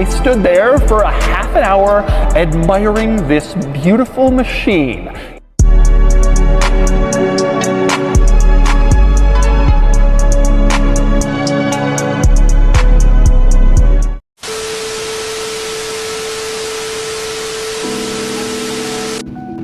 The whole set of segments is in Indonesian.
I stood there for a half an hour admiring this beautiful machine.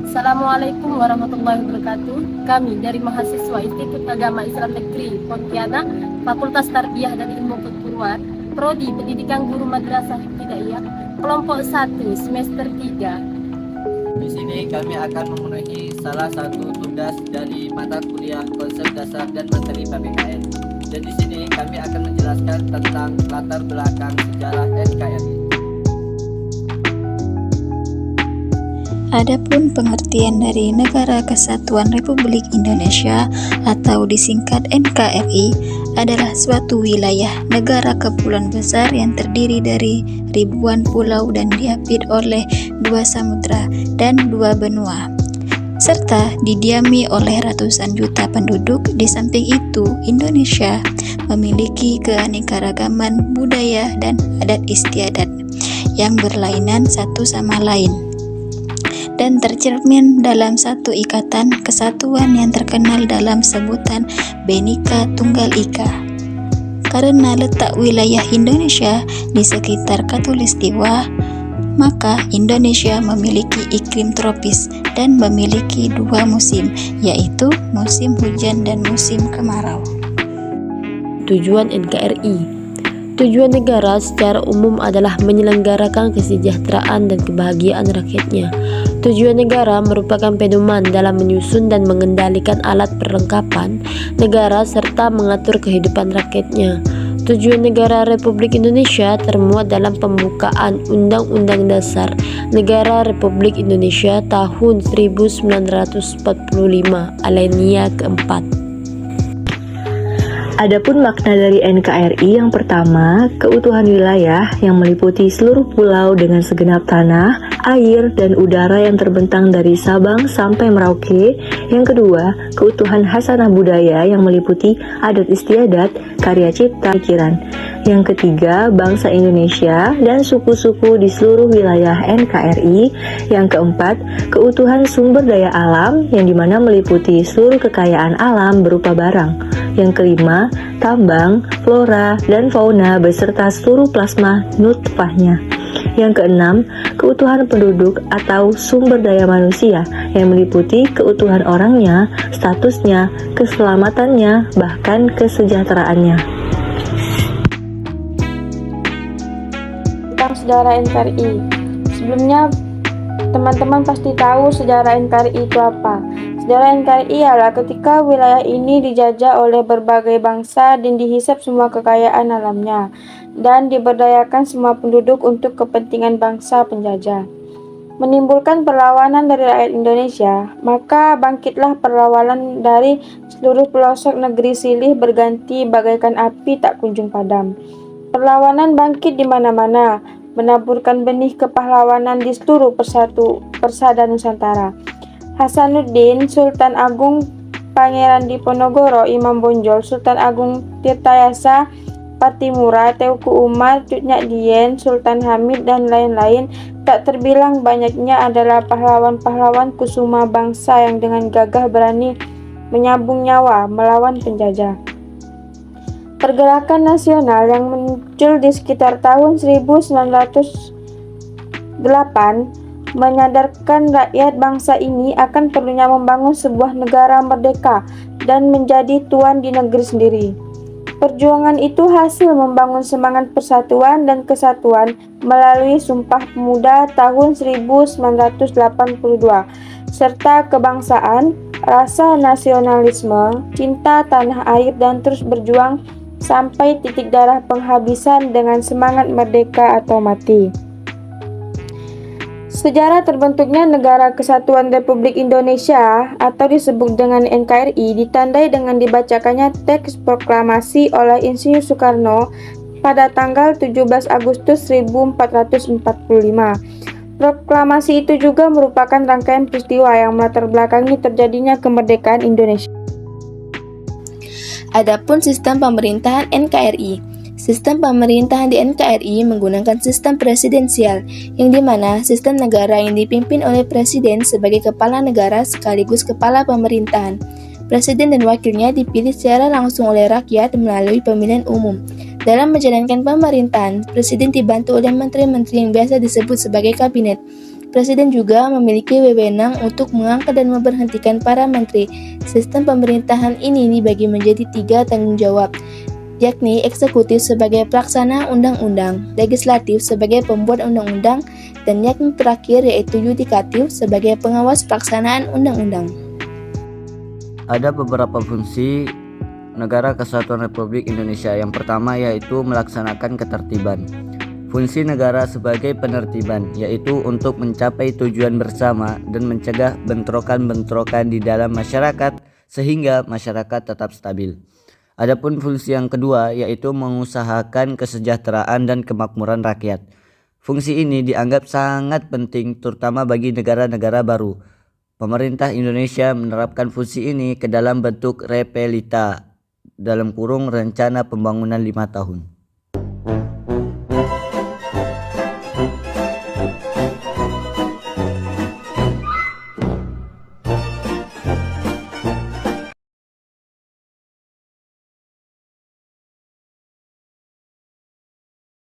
Assalamualaikum warahmatullahi wabarakatuh. Kami dari mahasiswa Institut Agama Islam Negeri Pontianak, Fakultas Tarbiyah dan Ilmu Keguruan, Prodi Pendidikan Guru Madrasah Ibtidaiyah, kelompok 1 semester 3. Di sini kami akan memenuhi salah satu tugas dari mata kuliah konsep dasar dan materi PPKN. Dan di sini kami akan menjelaskan tentang latar belakang sejarah NKRI. Adapun pengertian dari Negara Kesatuan Republik Indonesia atau disingkat NKRI adalah suatu wilayah negara kepulauan besar yang terdiri dari ribuan pulau dan diapit oleh 2 samudra dan 2 benua, serta didiami oleh ratusan juta penduduk. Di samping itu, Indonesia memiliki keanekaragaman budaya dan adat istiadat yang berlainan satu sama lain, dan tercermin dalam satu ikatan kesatuan yang terkenal dalam sebutan Bhinneka Tunggal Ika. Karena letak wilayah Indonesia di sekitar Khatulistiwa, maka Indonesia memiliki iklim tropis dan memiliki 2 musim, yaitu musim hujan dan musim kemarau. Tujuan NKRI. Tujuan negara secara umum adalah menyelenggarakan kesejahteraan dan kebahagiaan rakyatnya. Tujuan negara merupakan pedoman dalam menyusun dan mengendalikan alat perlengkapan negara serta mengatur kehidupan rakyatnya. Tujuan negara Republik Indonesia termuat dalam pembukaan Undang-Undang Dasar Negara Republik Indonesia tahun 1945 alinea keempat. Adapun makna dari NKRI yang pertama, keutuhan wilayah yang meliputi seluruh pulau dengan segenap tanah, air, dan udara yang terbentang dari Sabang sampai Merauke. Yang kedua, keutuhan hasanah budaya yang meliputi adat istiadat, karya cipta, pikiran. Yang ketiga, bangsa Indonesia dan suku-suku di seluruh wilayah NKRI. Yang keempat, keutuhan sumber daya alam yang dimana meliputi seluruh kekayaan alam berupa barang. Yang kelima, tambang, flora, dan fauna beserta seluruh plasma nutfahnya. Yang keenam, keutuhan penduduk atau sumber daya manusia yang meliputi keutuhan orangnya, statusnya, keselamatannya, bahkan kesejahteraannya. Tentang sejarah NKRI. Sebelumnya, teman-teman pasti tahu sejarah NKRI itu apa. Sejarah NKRI ialah ketika wilayah ini dijajah oleh berbagai bangsa dan dihisap semua kekayaan alamnya, dan diberdayakan semua penduduk untuk kepentingan bangsa penjajah. Menimbulkan perlawanan dari rakyat Indonesia, maka bangkitlah perlawanan dari seluruh pelosok negeri silih berganti bagaikan api tak kunjung padam. Perlawanan bangkit di mana-mana, menaburkan benih kepahlawanan di seluruh persada Nusantara. Hasanuddin, Sultan Agung Pangeran Diponegoro, Imam Bonjol, Sultan Agung Tirtayasa, Patimura, Teuku Umar, Cut Nyak Dien, Sultan Hamid, dan lain-lain, tak terbilang banyaknya adalah pahlawan-pahlawan kusuma bangsa yang dengan gagah berani menyambung nyawa melawan penjajah. Pergerakan nasional yang muncul di sekitar tahun 1908 menyadarkan rakyat bangsa ini akan perlunya membangun sebuah negara merdeka dan menjadi tuan di negeri sendiri. Perjuangan itu hasil membangun semangat persatuan dan kesatuan melalui Sumpah Pemuda tahun 1982, serta kebangsaan, rasa nasionalisme, cinta tanah air, dan terus berjuang sampai titik darah penghabisan dengan semangat merdeka atau mati. Sejarah terbentuknya Negara Kesatuan Republik Indonesia atau disebut dengan NKRI ditandai dengan dibacakannya teks proklamasi oleh Insinyur Soekarno pada tanggal 17 Agustus 1445. Proklamasi itu juga merupakan rangkaian peristiwa yang melatar belakangi terjadinya kemerdekaan Indonesia. Adapun sistem pemerintahan NKRI. Sistem pemerintahan di NKRI menggunakan sistem presidensial, yang dimana sistem negara yang dipimpin oleh presiden sebagai kepala negara sekaligus kepala pemerintahan. Presiden dan wakilnya dipilih secara langsung oleh rakyat melalui pemilihan umum. Dalam menjalankan pemerintahan, presiden dibantu oleh menteri-menteri yang biasa disebut sebagai kabinet. Presiden juga memiliki wewenang untuk mengangkat dan memberhentikan para menteri. Sistem pemerintahan ini dibagi menjadi 3 tanggung jawab, yakni eksekutif sebagai pelaksana undang-undang, legislatif sebagai pembuat undang-undang, dan yang terakhir yaitu yudikatif sebagai pengawas pelaksanaan undang-undang. Ada beberapa fungsi Negara Kesatuan Republik Indonesia. Yang pertama yaitu melaksanakan ketertiban. Fungsi negara sebagai penertiban, yaitu untuk mencapai tujuan bersama dan mencegah bentrokan-bentrokan di dalam masyarakat sehingga masyarakat tetap stabil. Adapun fungsi yang kedua yaitu mengusahakan kesejahteraan dan kemakmuran rakyat. Fungsi ini dianggap sangat penting terutama bagi negara-negara baru. Pemerintah Indonesia menerapkan fungsi ini ke dalam bentuk repelita (rencana pembangunan 5 tahun).